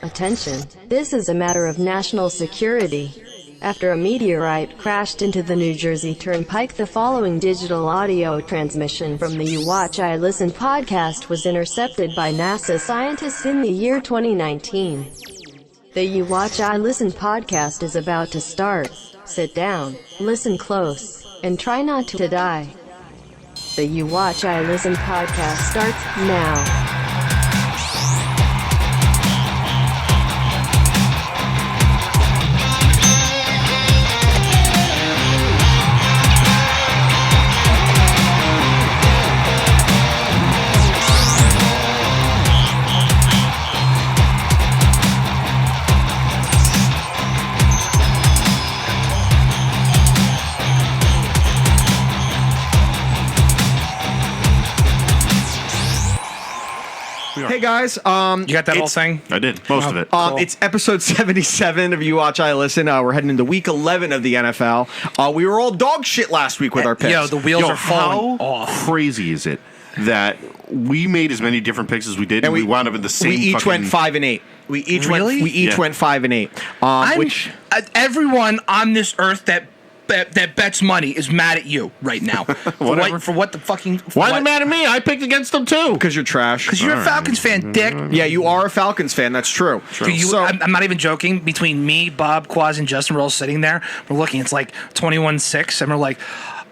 Attention, this is a matter of national security. After a meteorite crashed into the New Jersey Turnpike, the following digital audio transmission from the You Watch I Listen podcast was intercepted by NASA scientists in the year 2019. The You Watch I Listen podcast is about to start. Sit down, listen close, and try not to die. The You Watch I Listen podcast starts now. Hey guys, you got that whole thing? I did most of it. Cool. It's episode 77 of You Watch I Listen. We're heading into week 11 of the NFL. We were all dog shit last week with our picks. Yo, the wheels are falling How off. crazy is it that we made as many different picks as we did, and we wound up in the same? We each went fucking- 5-8. We each Really? went 5-8. Which Everyone on this earth that bets money is mad at you right now. for what the fucking... Why are they mad at me? I picked against them too. because you're trash. Because you're a Falcons fan, dick. Yeah, you are a Falcons fan. That's true. I'm not even joking. Between me, Bob, Quaz, and Justin, we're all sitting there. We're looking. It's like 21-6, and we're like,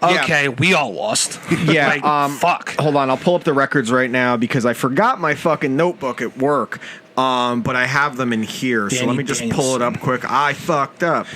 okay, we all lost. Yeah, fuck. Hold on, I'll pull up the records right now because I forgot my fucking notebook at work. But I have them in here, so let me just pull it up quick. I fucked up.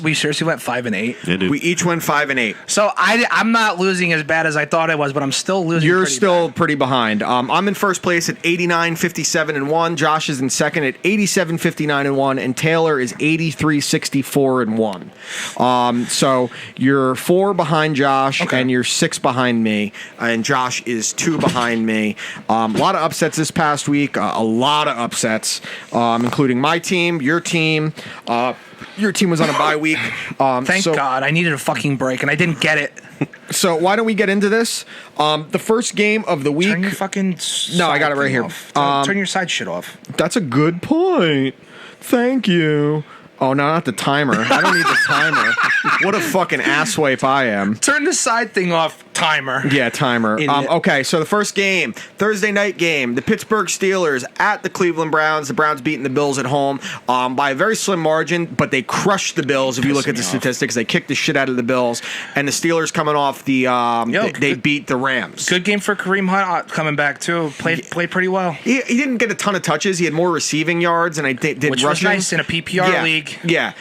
We seriously went 5-8. Yeah, dude. We each went 5-8. So I'm not losing as bad as I thought I was, but I'm still losing. You're pretty still bad. pretty behind. I'm in first place at 89-57-1. Josh is in second at 87-59-1, and Taylor is 83-64-1. So you're 4 behind Josh, and you're 6 behind me, and Josh is 2 behind me. A lot of upsets this past week. A lot of upsets, including my team, your team. Your team was on a bye week. Thank God. I needed a fucking break, and I didn't get it. So why don't we get into this? The first game of the week. Turn your fucking No, I got it right here. Turn your side shit off. That's a good point. Thank you. Oh, no, not the timer. I don't need the timer. What a fucking asswipe I am. Turn the side thing off, timer. Yeah, timer. Okay, so the first game, Thursday night game, the Pittsburgh Steelers at the Cleveland Browns. The Browns beating the Bills at home by a very slim margin, but they crushed the Bills. If you look at the statistics, they kicked the shit out of the Bills. And the Steelers coming off they beat the Rams. Good game for Kareem Hunt coming back, too. Played pretty well. He didn't get a ton of touches. He had more receiving yards, and I did Which rushing. was nice in a PPR league. Yeah.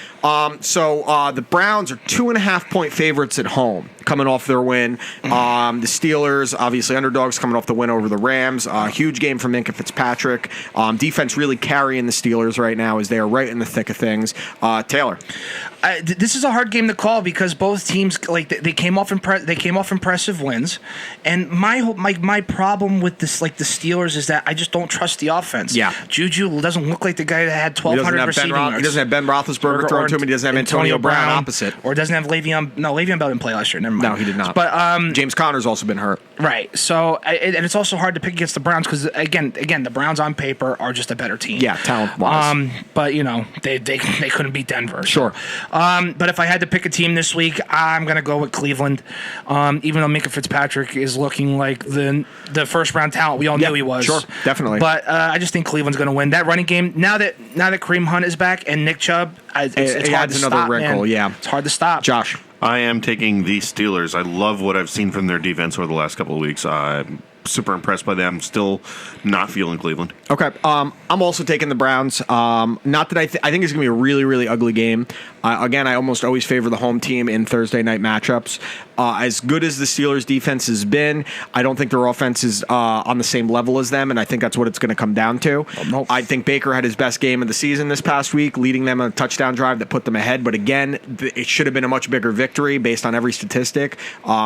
So the Browns are 2.5-point favorites at home, coming off their win. The Steelers, obviously underdogs, coming off the win over the Rams. Huge game from Minkah Fitzpatrick. Defense really carrying the Steelers right now as they are right in the thick of things. Taylor. This is a hard game to call because both teams they came off impressive wins, and my problem with this the Steelers is that I just don't trust the offense. Yeah, Juju doesn't look like the guy that had 1,200 receiving yards. He doesn't have Ben Roethlisberger throwing to him. He doesn't have Antonio Brown opposite, or doesn't have Le'Veon. No, Le'Veon Bell didn't play last year. Never mind. No, he did not. But James Conner's also been hurt. Right. So and it's also hard to pick against the Browns because again the Browns on paper are just a better team. Yeah, talent wise. But they couldn't beat Denver. Sure. But if I had to pick a team this week, I'm going to go with Cleveland. Even though Minkah Fitzpatrick is looking like the first round talent we all knew he was. Sure, definitely. But I just think Cleveland's going to win that running game. Now that Kareem Hunt is back and Nick Chubb, it's hard to adds another stop. wrinkle. Man. Yeah, it's hard to stop. Josh. I am taking the Steelers. I love what I've seen from their defense over the last couple of weeks. I'm super impressed by them. Still not feeling Cleveland. Okay. I'm also taking the Browns. Not that I think it's going to be a really, really ugly game. Again, I almost always favor the home team in Thursday night matchups. As good as the Steelers' defense has been, I don't think their offense is on the same level as them, and I think that's what it's going to come down to. I think Baker had his best game of the season this past week, leading them on a touchdown drive that put them ahead. But again, it should have been a much bigger victory based on every statistic.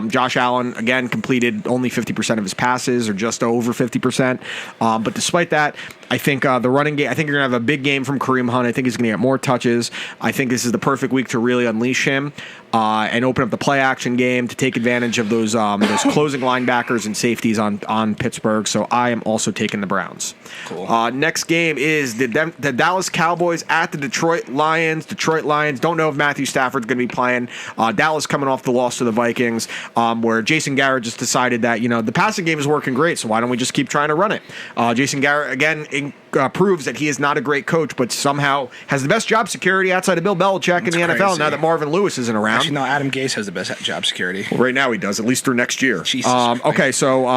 Josh Allen, again, completed only 50% of his passes, or just over 50%. But despite that, I think the running game, I think you're going to have a big game from Kareem Hunt. I think he's going to get more touches. I think this is the perfect week to really unleash him and open up the play action game to take advantage of those closing linebackers and safeties on Pittsburgh. So I am also taking the Browns. Cool. Next game is the Dallas Cowboys at the Detroit Lions. Detroit Lions don't know if Matthew Stafford's going to be playing. Dallas coming off the loss to the Vikings, where Jason Garrett just decided that the passing game is working great, so why don't we just keep trying to run it? Jason Garrett again proves that he is not a great coach, but somehow has the best job security outside of Bill Belichick in the NFL now that Marvin Lewis isn't around. Actually, no, Adam Gase has the best job security. Well, right now he does, at least through next year. Jesus okay, so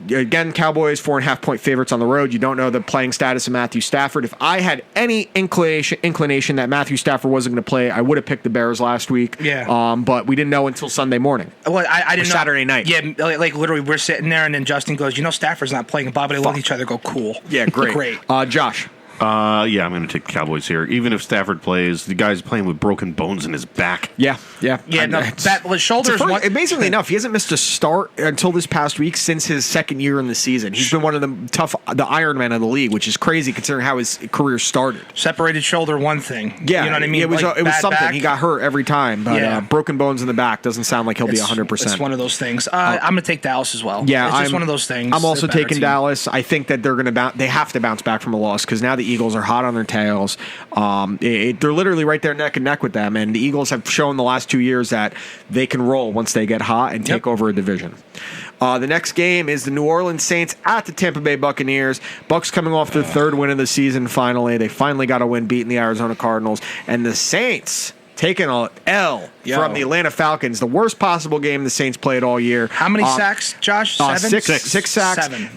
again, Cowboys 4.5-point favorites on the road. You don't know the playing status of Matthew Stafford. If I had any inclination that Matthew Stafford wasn't going to play, I would have picked the Bears last week. Yeah. But we didn't know until Sunday morning. Well, I didn't know. Saturday night. Yeah, like literally, we're sitting there, and then Justin goes, Stafford's not playing. And Bob and I look at each other, go, cool. Yeah, great. Great. Josh. Yeah, I'm going to take the Cowboys here. Even if Stafford plays, the guy's playing with broken bones in his back. Yeah. No, shoulders. Amazingly enough, he hasn't missed a start until this past week since his second year in the season. He's been one of the Iron Man of the league, which is crazy considering how his career started. Separated shoulder, one thing. Yeah, you know what I mean. It was something. Back. He got hurt every time, but broken bones in the back doesn't sound like he'll be 100%. It's one of those things. I'm going to take Dallas as well. Yeah, it's just one of those things. I'm also taking team. Dallas. I think that they have to bounce back from a loss because now the Eagles are hot on their tails. They're literally right there neck and neck with them, and the Eagles have shown the last 2 years that they can roll once they get hot and take over a division. The next game is the New Orleans Saints at the Tampa Bay Buccaneers. Bucs coming off their third win of the season finally. They finally got a win beating the Arizona Cardinals, and the Saints taking an L from the Atlanta Falcons. The worst possible game the Saints played all year. How many sacks, Josh? Seven? Six sacks. Seven.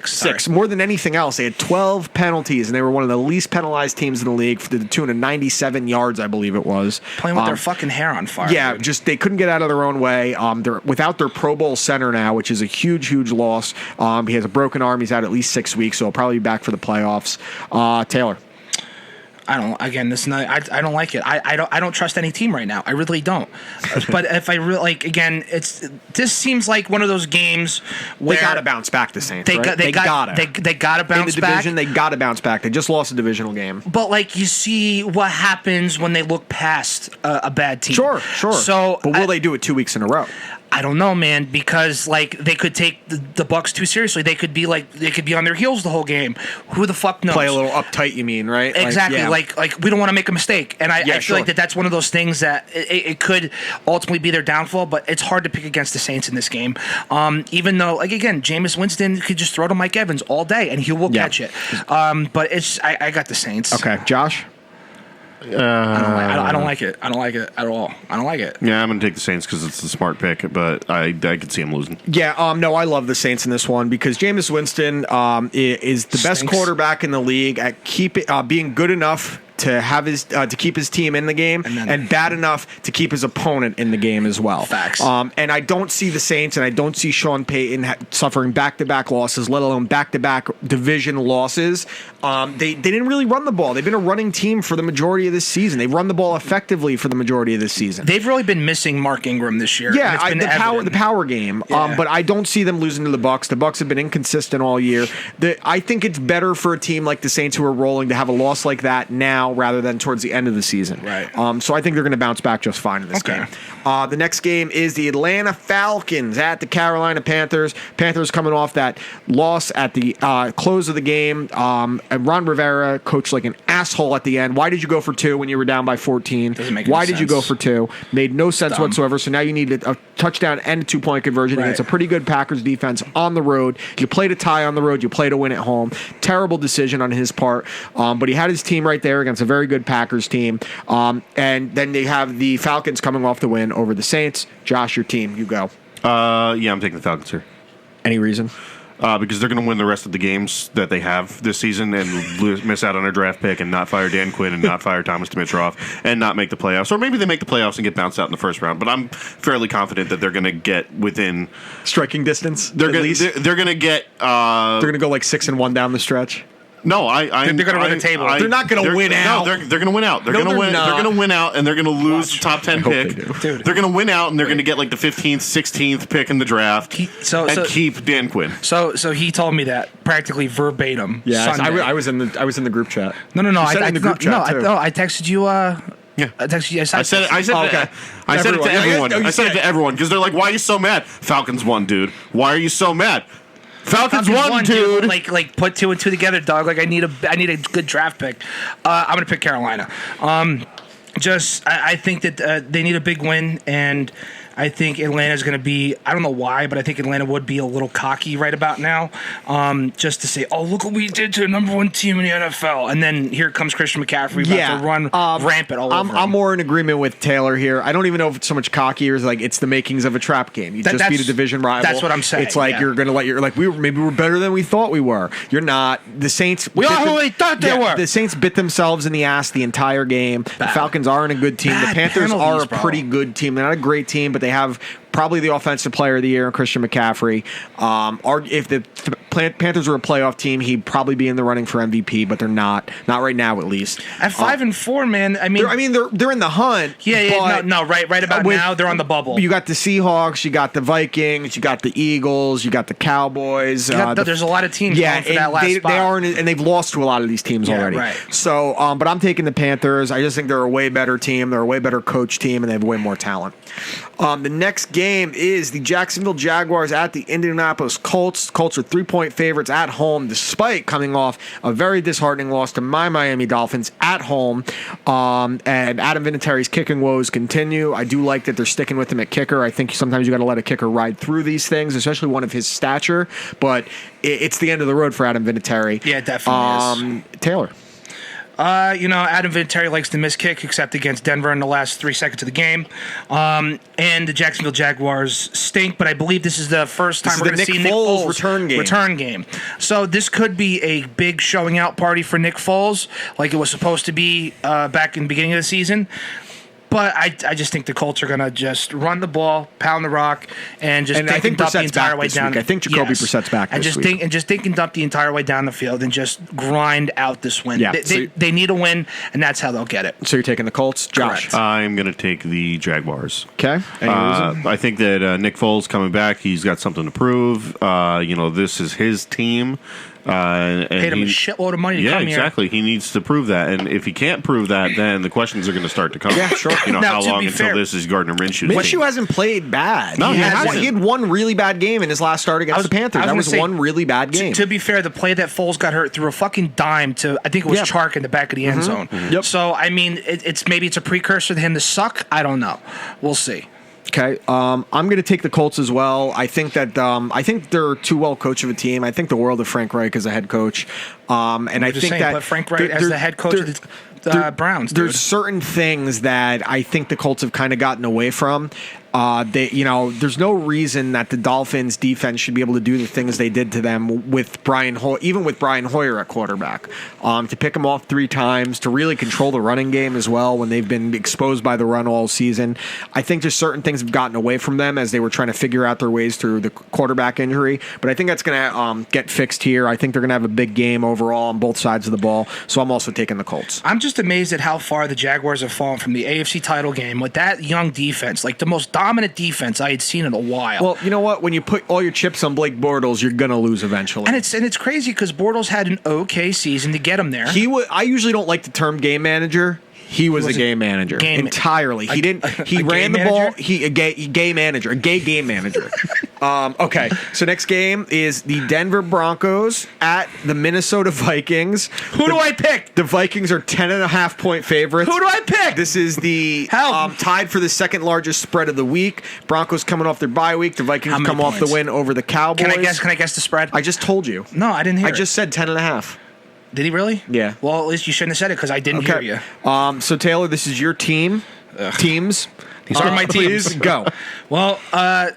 Six. More than anything else. They had 12 penalties, and they were one of the least penalized teams in the league to the tune of 97 yards, I believe it was. Playing with their fucking hair on fire. Yeah, dude. just they couldn't get out of their own way. They're without their Pro Bowl center now, which is a huge loss. He has a broken arm. He's out at least 6 weeks, so he'll probably be back for the playoffs. Taylor. I don't like it. I don't trust any team right now. I really don't. But if I really this seems like one of those games where they gotta bounce back. The Saints. They gotta bounce in the division. back. They gotta bounce back. They just lost a divisional game. But you see what happens when they look past a bad team. Sure. So, but will they do it 2 weeks in a row? I don't know, man, because they could take the Bucs too seriously. They could be on their heels the whole game. Who the fuck knows? Play a little uptight, you mean, right? Exactly. Like we don't want to make a mistake, and I feel like that's one of those things that it could ultimately be their downfall. But it's hard to pick against the Saints in this game, even though again, Jameis Winston could just throw to Mike Evans all day and he will catch it. But I got the Saints. Okay, Josh. I don't like it. I don't like it at all. I don't like it. Yeah, I'm going to take the Saints because it's the smart pick, but I could see him losing. Yeah, no, I love the Saints in this one because Jameis Winston is the best quarterback in the league at being good enough to have to keep his team in the game and bad enough to keep his opponent in the game as well. Facts. And I don't see the Saints and I don't see Sean Payton suffering back-to-back losses, let alone back-to-back division losses. They didn't really run the ball. They've been a running team for the majority of this season. They've run the ball effectively for the majority of this season. They've really been missing Mark Ingram this year. Yeah, the power game. Yeah. But I don't see them losing to the Bucs. The Bucs have been inconsistent all year. I think it's better for a team like the Saints who are rolling to have a loss like that now rather than towards the end of the season. Right. So I think they're going to bounce back just fine in this game. The next game is the Atlanta Falcons at the Carolina Panthers. Panthers coming off that loss at the close of the game. And Ron Rivera coached like an asshole at the end. Why did you go for 2 when you were down by 14? Doesn't make Why any did you sense. go for 2? Made no sense Dumb. whatsoever. So now you need a touchdown and a 2-point conversion against a pretty good Packers defense on the road. You play to tie on the road. You play to win at home. Terrible decision on his part. But he had his team right there against a very good Packers team. And then they have the Falcons coming off the win over the Saints. Josh, your team, you go. Yeah, I'm taking the Falcons here. Any reason? Because they're going to win the rest of the games that they have this season and miss out on a draft pick and not fire Dan Quinn and not fire Thomas Dimitroff and not make the playoffs. Or maybe they make the playoffs and get bounced out in the first round. But I'm fairly confident that they're going to get within striking distance. They're going to get. They're going to go like 6-1 down the stretch. No, they're going to run the table. They're not going to win out. No, they're going to win out. They're going to win. They're going to win out, and they're going to lose the top 10 pick. Dude. They're going to win out, and they're going to get like the 15th, 16th pick in the draft, keep Dan Quinn. So he told me that practically verbatim. Yeah, Sunday. I was in the group chat. No. I said it in the group chat too. I texted you. Yeah, I texted you. I said it. I said okay. I said it to everyone. I said it to everyone because they're like, "Why are you so mad?" Falcons won, dude. Why are you so mad? Falcons won, dude. Like put 2 and 2 together, dog. Like I need a good draft pick. I'm gonna pick Carolina. I think that they need a big win, and I think Atlanta's going to be, I don't know why, but I think Atlanta would be a little cocky right about now, just to say, oh, look what we did to the number 1 team in the NFL. And then here comes Christian McCaffrey about to run rampant all over I'm more in agreement with Taylor here. I don't even know if it's so much cocky or it's like it's the makings of a trap game. You just beat a division rival. That's what I'm saying. It's like you're going to maybe we're better than we thought we were. You're not. The Saints. We are who we thought they were. The Saints bit themselves in the ass the entire game. The Falcons aren't a good team. The Panthers are a pretty good team. They're not a great team, but they have probably the offensive player of the year, Christian McCaffrey. If the Panthers were a playoff team, he'd probably be in the running for MVP, but they're not. Not right now, at least. At 5-4, man. They're in the hunt. Yeah. Right about now, they're on the bubble. You got the Seahawks, you got the Vikings, you got the Eagles, you got the Cowboys. There's a lot of teams going for that last spot. They are, and they've lost to a lot of these teams already. Right. So, but I'm taking the Panthers. I just think they're a way better team. They're a way better coach team, and they have way more talent. The next game is the Jacksonville Jaguars at the Indianapolis Colts. Colts are 3-point favorites at home, despite coming off a very disheartening loss to my Miami Dolphins at home. And Adam Vinatieri's kicking woes continue. I do like that they're sticking with him at kicker. I think sometimes you got to let a kicker ride through these things, especially one of his stature. But it's the end of the road for Adam Vinatieri. Yeah, it definitely is. Taylor. Adam Vinatieri likes to miss kick, except against Denver in the last 3 seconds of the game. And the Jacksonville Jaguars stink, but I believe this is the first time we're going to see Nick Foles return game. So this could be a big showing out party for Nick Foles, like it was supposed to be back in the beginning of the season. But I just think the Colts are going to just run the ball, pound the rock, and just I think dump the entire way down. I think Jacoby Brissett's back this week. And just think and dump the entire way down the field and just grind out this win. Yeah, they need a win, and that's how they'll get it. So you're taking the Colts, Josh? Correct. I'm going to take the Jaguars. Okay. Any reason? I think that Nick Foles coming back, he's got something to prove. This is his team. And paid him a shitload of money to come here. Yeah, exactly. He needs to prove that. And if he can't prove that, then the questions are going to start to come. Yeah, sure. How long until this is Gardner Minshew? Minshew hasn't played bad. No, he hasn't. He had one really bad game in his last start against the Panthers. That was one really bad game. To be fair, the play that Foles got hurt through a fucking dime to, I think it was Chark in the back of the end zone. Mm-hmm. Yep. So, maybe it's a precursor to him to suck. I don't know. We'll see. Okay, I'm going to take the Colts as well. I think that they're too well coached of a team. I think the world of Frank Reich as a head coach, and I think that put Frank Reich as the head coach of the Browns. Dude. There's certain things that I think the Colts have kind of gotten away from. There's no reason that the Dolphins defense should be able to do the things they did to them with even with Brian Hoyer at quarterback. To pick them off 3 times, to really control the running game as well when they've been exposed by the run all season. I think just certain things have gotten away from them as they were trying to figure out their ways through the quarterback injury. But I think that's going to get fixed here. I think they're going to have a big game overall on both sides of the ball. So I'm also taking the Colts. I'm just amazed at how far the Jaguars have fallen from the AFC title game with that young defense, like the most dominant defense I had seen in a while. Well, you know what? When you put all your chips on Blake Bortles, you're going to lose eventually. And it's crazy because Bortles had an okay season to get him there. I usually don't like the term game manager. He was a game manager entirely. He ran the ball. A gay game manager. Okay, so next game is the Denver Broncos at the Minnesota Vikings. Who do I pick? The Vikings are 10.5-point favorites. Who do I pick? This is the tied for the second largest spread of the week. Broncos coming off their bye week. The Vikings come off the win over the Cowboys. Can I guess the spread? I just told you. No, I didn't hear. I just said 10.5. Did he really? Yeah. Well, at least you shouldn't have said it because I didn't hear you. So Taylor, this is your team. Teams. These are my teams. Please go. Well,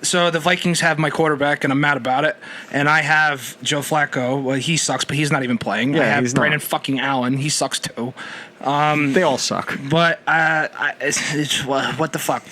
so the Vikings have my quarterback, and I'm mad about it. And I have Joe Flacco. Well, he sucks, but he's not even playing. Yeah, I have he's Brandon fucking Allen. He sucks too. They all suck. But what the fuck?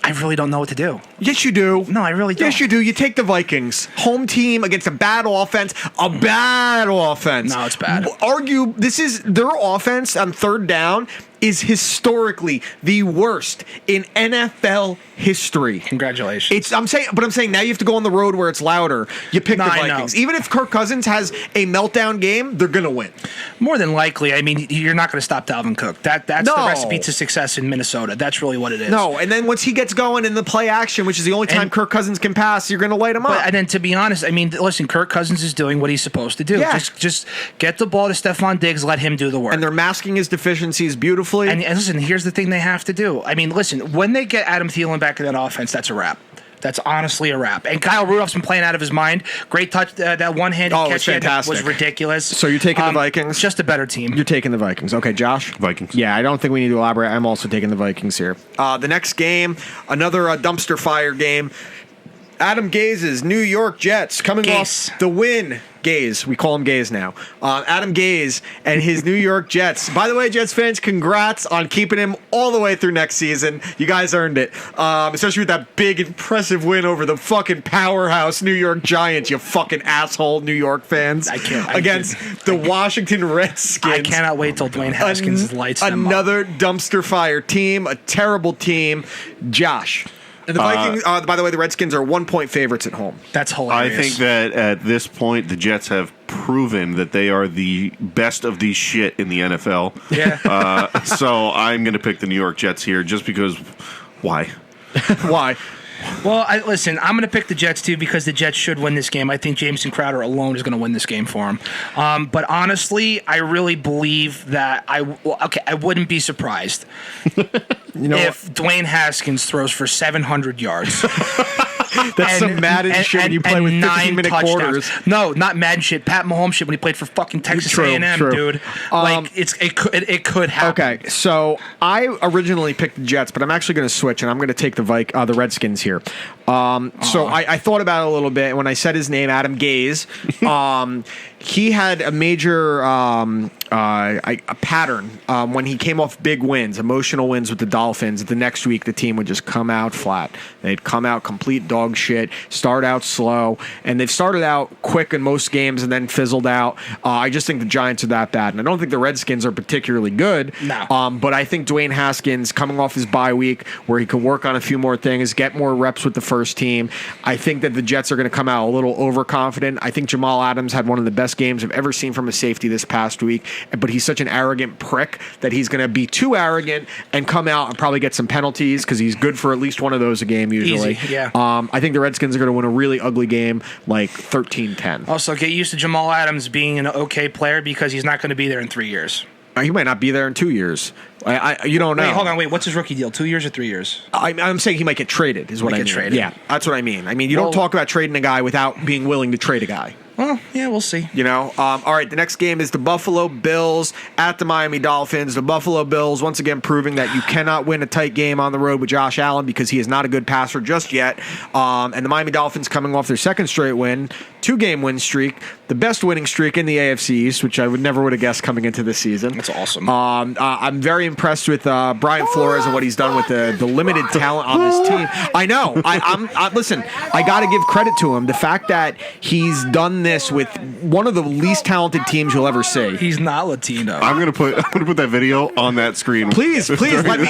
I really don't know what to do. Yes, you do. No, I really don't. Yes, you do. You take the Vikings. Home team against a bad offense. A bad offense. No, it's bad. Argue this is their offense on third down is historically the worst in NFL history. Congratulations. I'm saying now you have to go on the road where it's louder. You pick the Vikings. Even if Kirk Cousins has a meltdown game, they're going to win. More than likely. I mean, you're not going to stop Dalvin Cook. That's the recipe to success in Minnesota. That's really what it is. No, and then once he gets going in the play action, which is the only time Kirk Cousins can pass, you're going to light him up. And then to be honest, I mean, listen, Kirk Cousins is doing what he's supposed to do. Yeah. Just get the ball to Stephon Diggs, let him do the work. And they're masking his deficiencies beautifully. And listen, here's the thing they have to do. I mean, listen, when they get Adam Thielen back in that offense, that's a wrap. That's honestly a wrap. And Kyle Rudolph's been playing out of his mind. Great touch. That one-handed catch he had was ridiculous. So you're taking the Vikings? Just a better team. You're taking the Vikings. Okay, Josh? Vikings. Yeah, I don't think we need to elaborate. I'm also taking the Vikings here. The next game, another dumpster fire game. Adam Gaze's New York Jets coming off the win. Gaze. We call him Gaze now. Adam Gaze and his New York Jets. By the way, Jets fans, congrats on keeping him all the way through next season. You guys earned it. Especially with that big, impressive win over the fucking powerhouse New York Giants, you fucking asshole New York fans. Against the Washington Redskins. I cannot wait till Dwayne Haskins lights them up. Another dumpster fire team. A terrible team. Josh. And the Vikings, by the way, the Redskins are 1-point favorites at home. That's hilarious. I think that at this point, the Jets have proven that they are the best of these shit in the NFL. Yeah. So I'm going to pick the New York Jets here just because. Why? Why? Well, listen, I'm going to pick the Jets, too, because the Jets should win this game. I think Jameson Crowder alone is going to win this game for him. But honestly, I really believe that I wouldn't be surprised if Dwayne Haskins throws for 700 yards. That's some Madden shit when you play with 15-minute quarters. No, not Madden shit. Pat Mahomes shit when he played for fucking Texas A&M, dude. It could happen. Okay, so I originally picked the Jets, but I'm actually going to switch, and I'm going to take the Redskins here. So I thought about it a little bit. When I said his name, Adam Gaze, he had a major a pattern when he came off big wins, emotional wins with the Dolphins. The next week, the team would just come out flat. They'd come out complete dog shit, start out slow, and they've started out quick in most games and then fizzled out. I just think the Giants are that bad, and I don't think the Redskins are particularly good. No. But I think Dwayne Haskins, coming off his bye week, where he can work on a few more things, get more reps with the first team. I think that the Jets are going to come out a little overconfident. I think Jamal Adams had one of the best games I've ever seen from a safety this past week, but he's such an arrogant prick that he's going to be too arrogant and come out and probably get some penalties because he's good for at least one of those a game usually. Easy, yeah. I think the Redskins are going to win a really ugly game, like 13-10. Also, get used to Jamal Adams being an okay player because he's not going to be there in 3 years. He might not be there in 2 years. You don't know. Wait, hold on. Wait, what's his rookie deal? 2 years or 3 years? I'm saying he might get traded, is what I mean. Traded. Yeah, that's what I mean. I mean, you don't talk about trading a guy without being willing to trade a guy. Well, yeah, we'll see. You know? All right, the next game is the Buffalo Bills at the Miami Dolphins. The Buffalo Bills, once again, proving that you cannot win a tight game on the road with Josh Allen because he is not a good passer just yet. And the Miami Dolphins coming off their second straight win, 2-game win streak, the best winning streak in the AFC East, which I never would have guessed coming into this season. That's awesome. I'm very impressed with Brian Flores and what he's done with the limited talent on this team. I know. Listen, I got to give credit to him. The fact that he's done this with one of the least talented teams you'll ever see. He's not Latino. I'm gonna put that video on that screen. Please let me.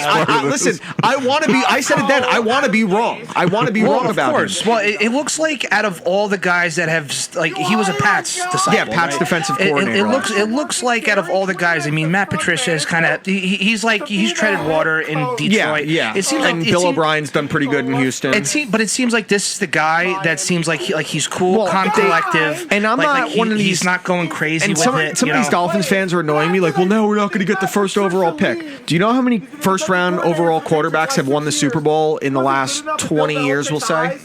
Listen, I want to be. I said it then. I want to be wrong. I want to be wrong about him. Of course. Well, it looks like out of all the guys that have he was a Pats disciple. Yeah, Pats defensive coordinator. It looks like out of all the guys. I mean, Matt Patricia is kind of he's treaded water in Detroit. Yeah. It seems like Bill O'Brien's done pretty good in Houston. But it seems like this is the guy that seems like he's cool, calm, collective. And I'm not one of these. He's not going crazy and with it. Some of these Dolphins fans are annoying me. Like, well, no, we're not going to get the first overall pick. Do you know how many first-round overall quarterbacks have won the Super Bowl in the last 20 years, we'll say?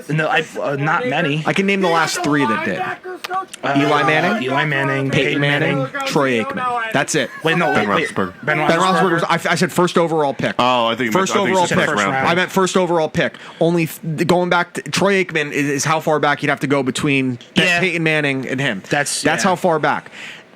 Not many. I can name the last 3 that did. Eli Manning, Peyton Manning, Troy Aikman. That's it. Wait, no, Ben Roethlisberger. Ben Roethlisberger. I said first overall pick. Oh, I think first overall pick. I meant first overall pick. Only going back to Troy Aikman is how far back you'd have to go between Peyton Manning and him. That's how far back.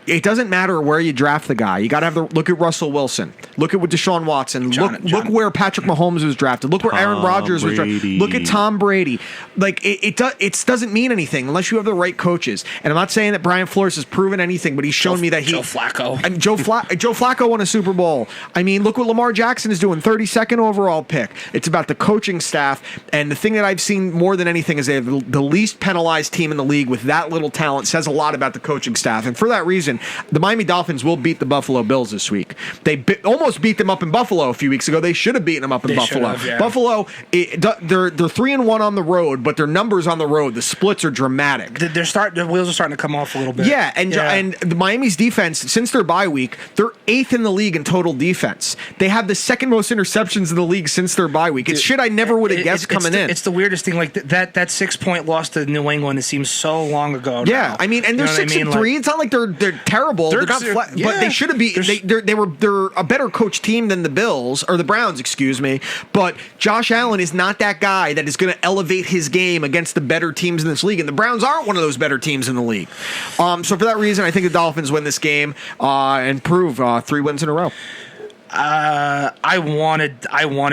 it doesn't matter where you draft the guy. You got to have look at Russell Wilson. Look at what Deshaun Watson. Look where Patrick Mahomes was drafted. Look where Aaron Rodgers was drafted. Look at Tom Brady. Like it doesn't mean anything unless you have the right coaches. And I'm not saying that Brian Flores has proven anything, but he's shown me that Joe Flacco. And Joe Flacco won a Super Bowl. I mean, look what Lamar Jackson is doing. 32nd overall pick. It's about the coaching staff. And the thing that I've seen more than anything is they have the least penalized team in the league with that little talent. Says a lot about the coaching staff. And for that reason, the Miami Dolphins will beat the Buffalo Bills this week. They almost beat them up in Buffalo a few weeks ago. They should have beaten them up in Buffalo. Yeah. Buffalo, they're 3-1 on the road, but their numbers on the road, the splits are dramatic. Their wheels are starting to come off a little bit. Yeah, and the Miami's defense, since their bye week, they're 8th in the league in total defense. They have the second most interceptions in the league since their bye week. It's shit I never would have guessed coming in. It's the weirdest thing. Like that 6-point loss to New England, it seems so long ago. Yeah, now. I mean, and they're 6-3. It's not like they're terrible. They're not but they should have been. They're a better coach team than the Bills or the Browns, excuse me. But Josh Allen is not that guy that is going to elevate his game against the better teams in this league, and the Browns aren't one of those better teams in the league. So for that reason, I think the Dolphins win this game and prove 3 wins in a row. I want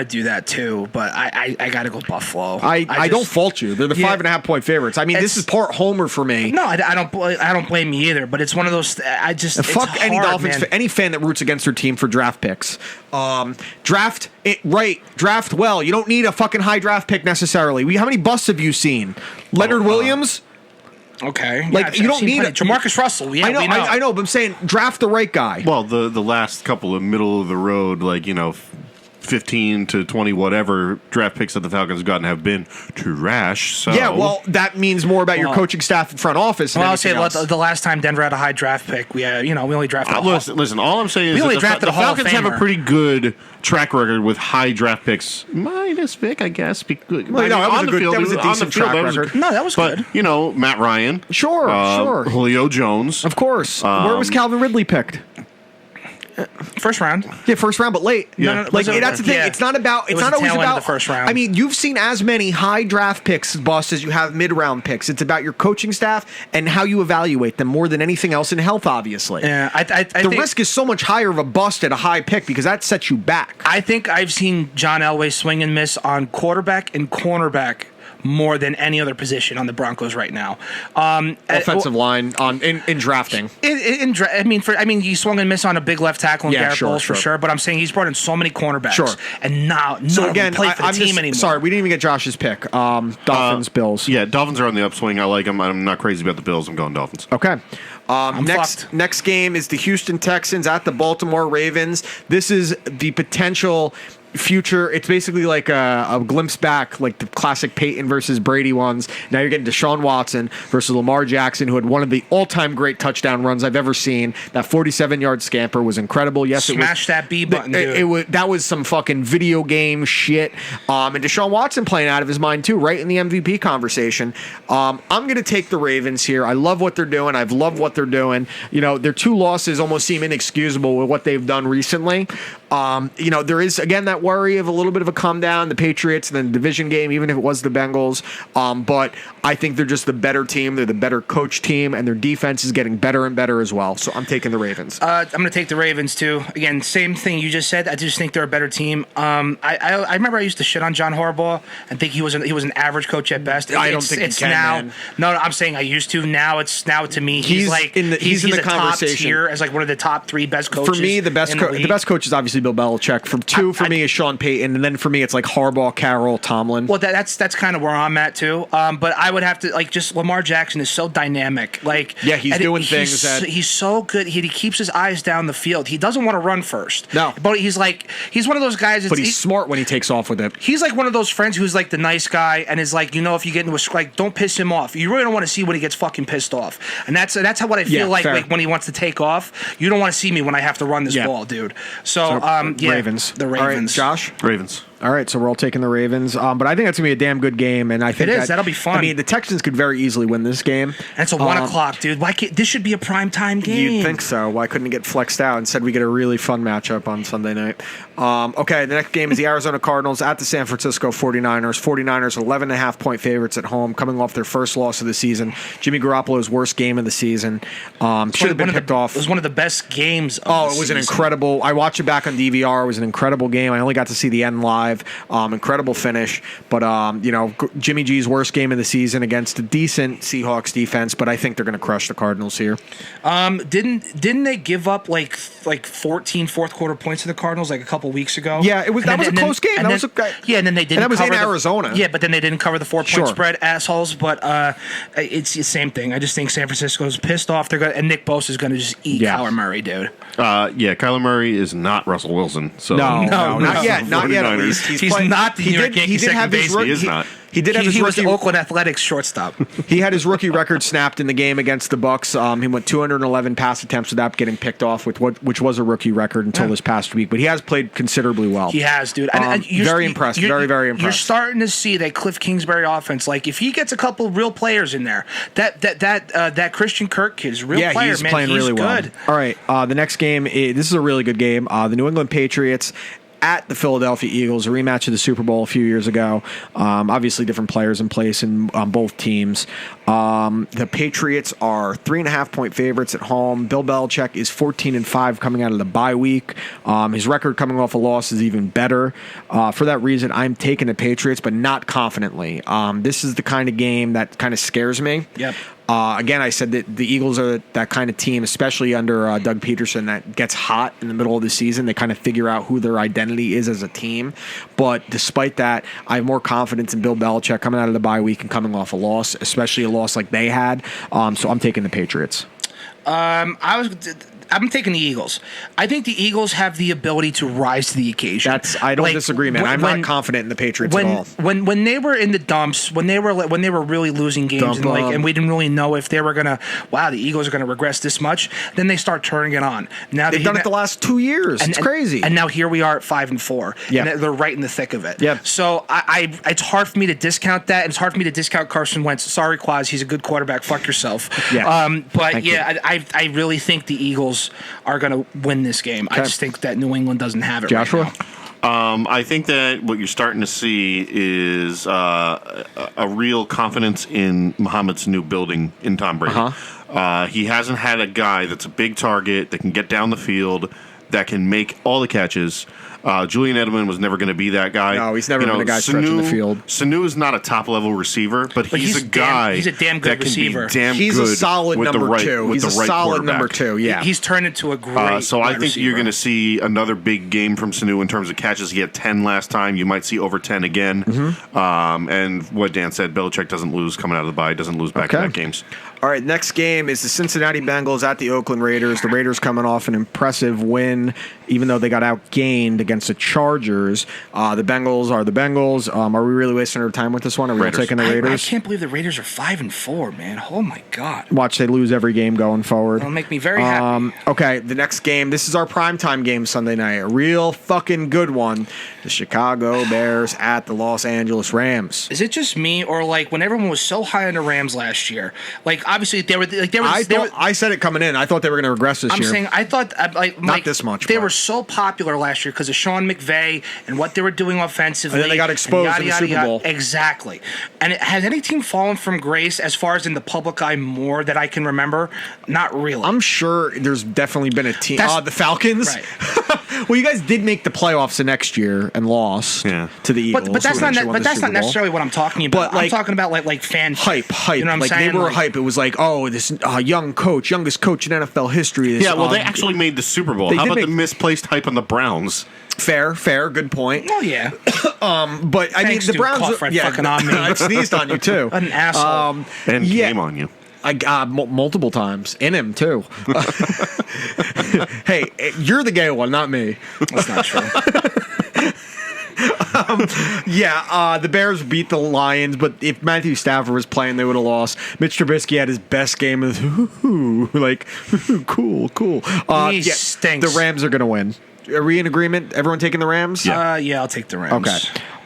to do that too, but I got to go Buffalo. I don't fault you. They're the 5.5 point favorites. I mean, this is part homer for me. No, I don't blame you either. But it's one of those. Fuck any Dolphins, any fan that roots against their team for draft picks. Draft well. You don't need a fucking high draft pick necessarily. How many busts have you seen? Leonard Williams. Okay, like you don't need Jamarcus Russell. Yeah, I know, but I'm saying draft the right guy. Well, the last couple of middle of the road, 15 to 20 whatever draft picks that the Falcons have gotten have been trash. So yeah, well, that means more about your coaching staff and front office. Well, I'll say the last time Denver had a high draft pick, we only drafted. Listen. All I'm saying is that the Falcons have a pretty good track record with high draft picks, minus Vic, I guess. That was a decent track record. No, that was good. But Matt Ryan, sure, Julio Jones, of course. Where was Calvin Ridley picked? First round. Yeah, first round, but late. Yeah. That's the thing. Yeah. It's not always about the first round. I mean, you've seen as many high draft picks, boss, as you have mid-round picks. It's about your coaching staff and how you evaluate them more than anything else in health, obviously. Yeah, I think risk is so much higher of a bust at a high pick because that sets you back. I think I've seen John Elway swing and miss on quarterback and cornerback more than any other position on the Broncos right now. Offensive line in drafting. He swung and missed on a big left tackle and Garrett Bowles for sure. But I'm saying he's brought in so many cornerbacks. Sure. And now play for the team anymore. Sorry, we didn't even get Josh's pick. Dolphins, Bills. Yeah, Dolphins are on the upswing. I like them. I'm not crazy about the Bills. I'm going Dolphins. Okay. Next game is the Houston Texans at the Baltimore Ravens. This is the potential future. It's basically like a glimpse back, like the classic Peyton versus Brady ones. Now you're getting Deshaun Watson versus Lamar Jackson, who had one of the all-time great touchdown runs I've ever seen. That 47-yard scamper was incredible. Yes, smash that B button. That was some fucking video game shit. And Deshaun Watson playing out of his mind too, right in the MVP conversation. I'm going to take the Ravens here. I love what they're doing. I've loved what they're doing. Their 2 losses almost seem inexcusable with what they've done recently. There is again that worry of a little bit of a come down, the Patriots, and then the division game, even if it was the Bengals. But I think they're just the better team. They're the better coach team, and their defense is getting better and better as well. So I'm taking the Ravens. I'm going to take the Ravens too. Again, same thing you just said. I just think they're a better team. I remember I used to shit on John Harbaugh and think he was an average coach at best. I don't think it's now. Man. No, I'm saying I used to. Now to me, he's in the conversation top tier as like one of the top 3 best coaches. For me, the best coach is obviously Bill Belichick. For me is Sean Payton, and then for me it's like Harbaugh, Carroll, Tomlin. Well, that's kind of where I'm at too. But I would have to just Lamar Jackson is so dynamic. He's doing things that he's so good. He keeps his eyes down the field. He doesn't want to run first. No, but he's one of those guys. But he's smart when he takes off with it. He's like one of those friends who's like the nice guy and is like, if you get into a don't piss him off. You really don't want to see when he gets fucking pissed off. And that's how what I feel like when he wants to take off. You don't want to see me when I have to run this ball, dude. So Ravens. The Ravens. All right, Josh? Ravens. All right, so we're all taking the Ravens, but I think that's gonna be a damn good game, and I think that'll be fun. I mean, the Texans could very easily win this game. And it's a 1 o'clock, dude. Why can't this should be a prime time game? You'd think so. Why couldn't it get flexed out? Instead, we get a really fun matchup on Sunday night. Okay, the next game is the Arizona Cardinals at the San Francisco 49ers. 49ers 11.5-point favorites at home, coming off their first loss of the season. Jimmy Garoppolo's worst game of the season. Should have been picked off. It was one of the best games of it was an incredible. I watched it back on DVR. It was an incredible game. I only got to see the end live. Incredible finish, but Jimmy G's worst game of the season against a decent Seahawks defense. But I think they're going to crush the Cardinals here. Didn't they give up like 14 fourth quarter points to the Cardinals like a couple weeks ago? Yeah, it was. That was a close game. And then they didn't. And that was in Arizona. Yeah, but then they didn't cover the 4-point spread, assholes. But it's the same thing. I just think San Francisco's pissed off. And Nick Bosa is going to just eat Kyler Murray, dude. Kyler Murray is not Russell Wilson. So no, not yet. Not yet. At least. He's not the New York Yankees second baseman. He is not. He did have his he was rookie. the Oakland Athletics shortstop. He had his rookie record snapped in the game against the Bucks. He went 211 pass attempts without getting picked off, which was a rookie record until this past week. But he has played considerably well. He has, dude. Very impressed. Very, very impressed. You're starting to see that Cliff Kingsbury offense. Like if he gets a couple real players in there, that Christian Kirk kid's real player, he's man. Playing really good. Well. All right, the next game. This is a really good game. The New England Patriots at the Philadelphia Eagles, a rematch of the Super Bowl a few years ago. Obviously, different players in place on both teams. The Patriots are 3.5-point favorites at home. Bill Belichick is 14-5 coming out of the bye week. His record coming off a loss is even better. For that reason, I'm taking the Patriots, but not confidently. This is the kind of game that kind of scares me. Yep. Again, I said that the Eagles are that kind of team, especially under Doug Peterson, that gets hot in the middle of the season. They kind of figure out who their identity is as a team. But despite that, I have more confidence in Bill Belichick coming out of the bye week and coming off a loss, especially a loss like they had. So I'm taking the Patriots. I'm taking the Eagles. I think the Eagles have the ability to rise to the occasion. I don't disagree, man. I'm not confident in the Patriots at all. When they were in the dumps, when they were really losing games, and we didn't really know if they were gonna, the Eagles are gonna regress this much. Then they start turning it on. Now they've done it the last 2 years. It's crazy. And now here we are at 5-4. Yeah, and they're right in the thick of it. Yeah. So it's hard for me to discount that. And it's hard for me to discount Carson Wentz. Sorry, Quaz, he's a good quarterback. Fuck yourself. Yeah. I really think the Eagles are going to win this game. Okay. I just think that New England doesn't have it Joshua? right now. I think that what you're starting to see is a real confidence in Muhammad's new building in Tom Brady. He hasn't had a guy that's a big target that can get down the field, that can make all the catches. Julian Edelman was never going to be that guy. No, he's never been a guy stretching the field. Sanu is not a top-level receiver, but he's a guy. He's a damn good receiver. He's a solid number two. He's a solid number two. Yeah, he's turned into a great. So I think you're going to see another big game from Sanu in terms of catches. He had 10 last time. You might see over 10 again. And what Dan said, Belichick doesn't lose coming out of the bye. Doesn't lose back-to-back games. All right, next game is the Cincinnati Bengals at the Oakland Raiders. The Raiders coming off an impressive win, even though they got outgained against the Chargers. The Bengals are the Bengals. Are we really wasting our time with this one? Are we all taking the Raiders? I can't believe the Raiders are 5-4, man. Oh, my God. Watch, they lose every game going forward. That'll make me very happy. Okay, the next game. This is our primetime game Sunday night. A real fucking good one. The Chicago Bears at the Los Angeles Rams. Is it just me, or like when everyone was so high on the Rams last year? Like obviously I said it coming in. I thought they were going to regress this year. I'm saying I thought not this much. They were so popular last year because of Sean McVay and what they were doing offensively. And then they got exposed in the Super Bowl. Exactly. And has any team fallen from grace as far as in the public eye more that I can remember? Not really. I'm sure there's definitely been a team. The Falcons. Right. Well, you guys did make the playoffs the next year and lost to the Eagles. But that's not necessarily what I'm talking about. But I'm talking about like fan hype. You know what I'm saying? They were hype. It was like, this young coach, youngest coach in NFL history. They actually made the Super Bowl. How about the misplaced hype on the Browns? Fair, good point. Oh yeah. But I mean, the Browns. Fucking on me. I sneezed on you too. An asshole. And came on you. I got multiple times in him too. Hey, you're the gay one, not me. That's not true. The Bears beat the Lions, but if Matthew Stafford was playing, they would have lost. Mitch Trubisky had his best game of cool. He stinks. The Rams are going to win. Are we in agreement? Everyone taking the Rams? Yeah, I'll take the Rams. Okay.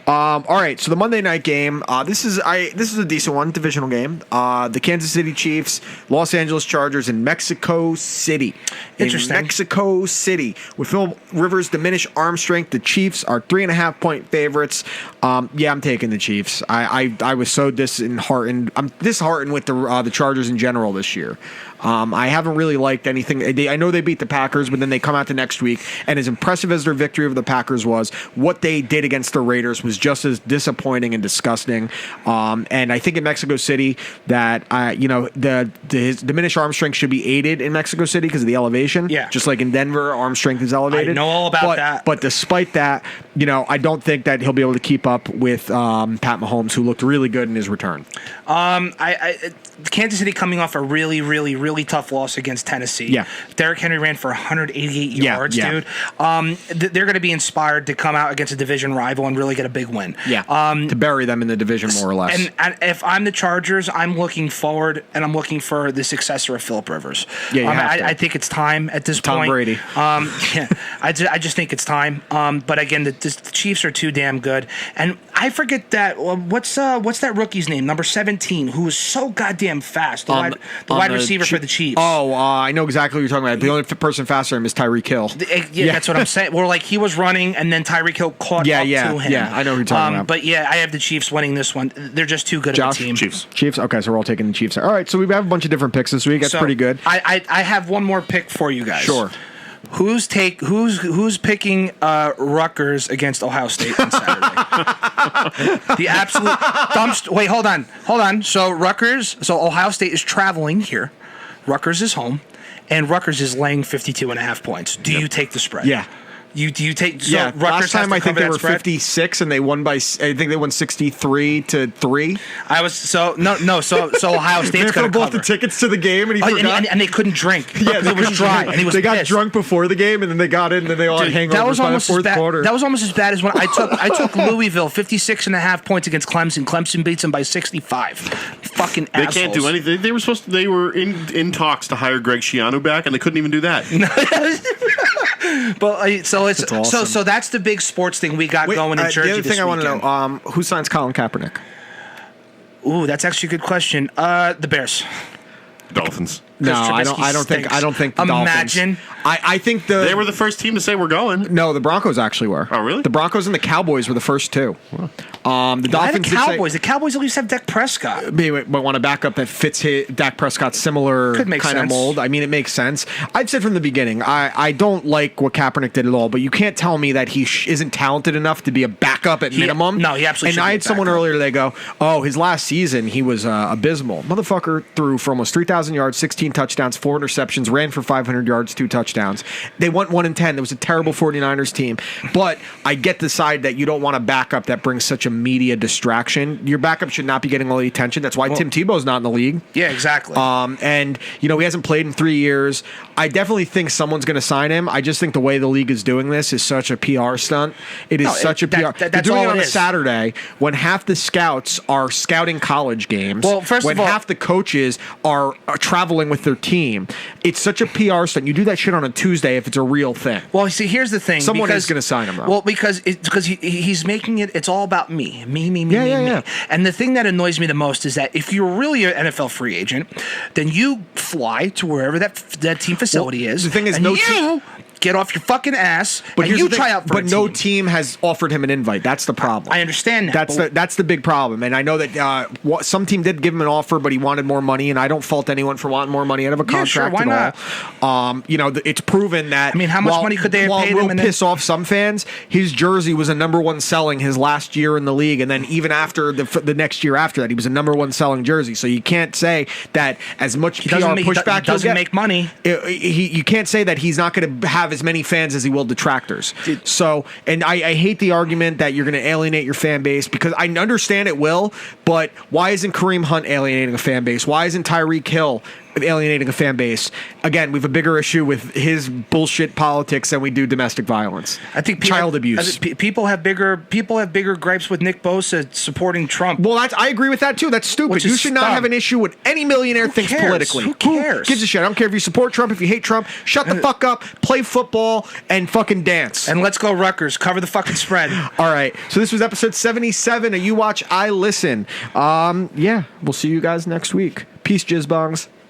All right, so the Monday night game. This is a decent one, divisional game. The Kansas City Chiefs, Los Angeles Chargers in Mexico City. Interesting. In Mexico City, with Phil Rivers' diminished arm strength, the Chiefs are 3.5-point favorites. I'm taking the Chiefs. I was so disheartened. I'm disheartened with the Chargers in general this year. I haven't really liked anything. I know they beat the Packers, but then they come out the next week, and as impressive as their victory over the Packers was, what they did against the Raiders was just as disappointing and disgusting. And I think in Mexico City that his diminished arm strength should be aided in Mexico City because of the elevation. Yeah. Just like in Denver, arm strength is elevated. I know all about that. But despite that, I don't think that he'll be able to keep up with Pat Mahomes, who looked really good in his return. Kansas City coming off a really, really, really tough loss against Tennessee. Yeah. Derrick Henry ran for 188 yards, dude. They're going to be inspired to come out against a division rival and really get a big win. Yeah. To bury them in the division more or less. And if I'm the Chargers, I'm looking forward and I'm looking for the successor of Phillip Rivers. Yeah, I think it's time at this Tom point. Brady. I just think it's time. But again, the Chiefs are too damn good. And I forget that. What's that rookie's name? Number 17, who was so goddamn fast. The wide receiver for the Chiefs. I know exactly what you're talking about. The only person faster than him is Tyreek Hill. Yeah, that's what I'm saying. Well, like he was running, and then Tyreek Hill caught up to him. Yeah, I know who you're talking about. But yeah, I have the Chiefs winning this one. They're just too good of a team. Chiefs. Okay, so we're all taking the Chiefs. All right, so we have a bunch of different picks this week. That's pretty good. I have one more pick for you guys. Sure. Who's picking Rutgers against Ohio State on Saturday? The absolute dumpster. Wait, hold on. So Ohio State is traveling here. Rutgers is home, and Rutgers is laying 52.5 points. Do you take the spread? Yeah. Do you take? So Yeah, Rutgers last time I think they were spread? 56 and they won by. I think they won 63-3. So Ohio State's They going to bought the tickets to the game and he forgot. and they couldn't drink. Yeah, it was dry, and he was. They got pissed. drunk before the game and then they got in and then they all had hangovers by the fourth quarter. That was almost as bad as when I took Louisville 56.5 points against Clemson. Clemson beats them by 65. Fucking assholes. They can't do anything. They were in talks to hire Greg Schiano back and they couldn't even do that. But so it's awesome. so that's the big sports thing we got going in Jersey. The other thing I want to know: who signs Colin Kaepernick? Ooh, that's actually a good question. The Bears. Dolphins. No, I don't think the Imagine. Dolphins. I think they were the first team to say we're going. No, the Broncos actually were. Oh, really? The Broncos and the Cowboys were the first two. The Dolphins. The Cowboys. The Cowboys at least have Dak Prescott. But want a backup that fits Dak Prescott's similar kind of mold. I mean, it makes sense. I've said from the beginning, I don't like what Kaepernick did at all. But you can't tell me that he isn't talented enough to be a backup at minimum. No, he absolutely. And I had someone earlier today go, "Oh, his last season he was abysmal. Motherfucker threw for almost 3,000 yards, 16 touchdowns, 4 interceptions, ran for 500 yards, 2 touchdowns. They went 1-10. It was a terrible 49ers team. But I get the side that you don't want a backup that brings such a media distraction. Your backup should not be getting all the attention. That's why Tim Tebow's not in the league. Yeah, exactly. And he hasn't played in 3 years. I definitely think someone's going to sign him. I just think the way the league is doing this is such a PR stunt. It is such a PR. They're doing it on a Saturday when half the scouts are scouting college games. Well, first when of all, half the coaches are traveling with their team. It's such a PR stunt. You do that shit on a Tuesday if it's a real thing. Well, see, here's the thing. Someone is going to sign him, though. Well, because he's making it. It's all about me. Me. And the thing that annoys me the most is that if you're really an NFL free agent, then you fly to wherever that team facility is. The thing is, get off your fucking ass and you try out for a team. But no team has offered him an invite. That's the problem. I understand that. That's the big problem. And I know that some team did give him an offer, but he wanted more money, and I don't fault anyone for wanting more money out of a contract at all. It's proven that. I mean, how much money could they have paid him? While piss off some fans, his jersey was a number one selling his last year in the league, and then even after the next year after that, he was a number one selling jersey. So you can't say that as much PR pushback he doesn't make money. You can't say that he's not going to have as many fans as he will detractors. So, and I hate the argument that you're going to alienate your fan base, because I understand it will, but why isn't Kareem Hunt alienating a fan base? Why isn't Tyreek Hill alienating a fan base. Again, we have a bigger issue with his bullshit politics than we do domestic violence. I think child abuse. People have bigger gripes with Nick Bosa supporting Trump. Well, I agree with that too. That's stupid. You should not have an issue with any millionaire thinks politically. Who cares? Who gives a shit? I don't care if you support Trump, if you hate Trump. Shut the fuck up, play football, and fucking dance. And let's go Rutgers. Cover the fucking spread. All right. So this was episode 77 of You Watch, I Listen. Yeah, we'll see you guys next week. Peace, jizzbongs.